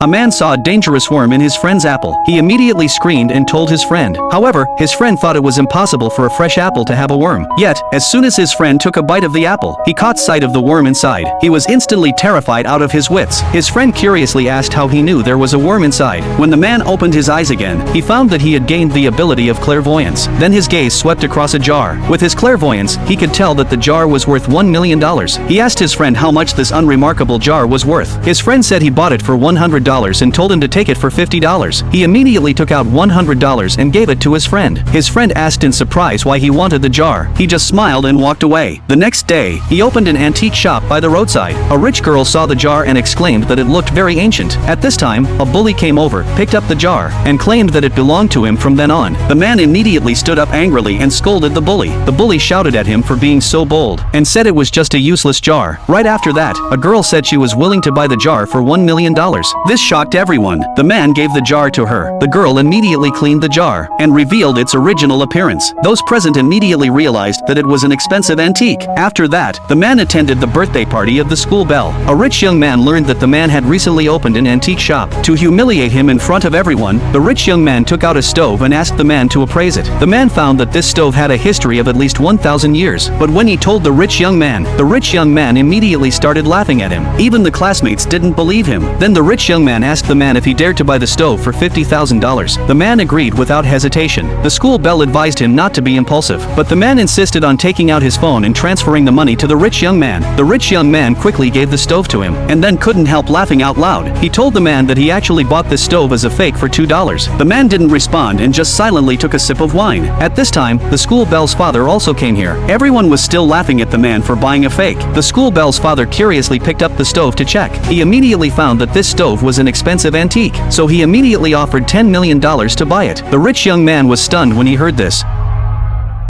A man saw a dangerous worm in his friend's apple. He immediately screamed and told his friend. However, his friend thought it was impossible for a fresh apple to have a worm. Yet, as soon as his friend took a bite of the apple, he caught sight of the worm inside. He was instantly terrified out of his wits. His friend curiously asked how he knew there was a worm inside. When the man opened his eyes again, he found that he had gained the ability of clairvoyance. Then his gaze swept across a jar. With his clairvoyance, he could tell that the jar was worth $1 million. He asked his friend how much this unremarkable jar was worth. His friend said he bought it for $100 and told him to take it for $50. He immediately took out $100 and gave it to his friend. His friend asked in surprise why he wanted the jar. He just smiled and walked away. The next day, he opened an antique shop by the roadside. A rich girl saw the jar and exclaimed that it looked very ancient. At this time, a bully came over, picked up the jar, and claimed that it belonged to him from then on. The man immediately stood up angrily and scolded the bully. The bully shouted at him for being so bold, and said it was just a useless jar. Right after that, a girl said she was willing to buy the jar for $1 million. This shocked everyone. The man gave the jar to her. The girl immediately cleaned the jar and revealed its original appearance. Those present immediately realized that it was an expensive antique. After that, the man attended the birthday party of the school belle. A rich young man learned that the man had recently opened an antique shop. To humiliate him in front of everyone, the rich young man took out a stove and asked the man to appraise it. The man found that this stove had a history of at least 1,000 years. But when he told the rich young man immediately started laughing at him. Even the classmates didn't believe him. Then the rich young man asked the man if he dared to buy the stove for $50,000. The man agreed without hesitation. The school belle advised him not to be impulsive, but the man insisted on taking out his phone and transferring the money to the rich young man. The rich young man quickly gave the stove to him, and then couldn't help laughing out loud. He told the man that he actually bought this stove as a fake for $2. The man didn't respond and just silently took a sip of wine. At this time, the school belle's father also came here. Everyone was still laughing at the man for buying a fake. The school belle's father curiously picked up the stove to check. He immediately found that this stove was an expensive antique, so he immediately offered $10 million to buy it. The rich young man was stunned when he heard this.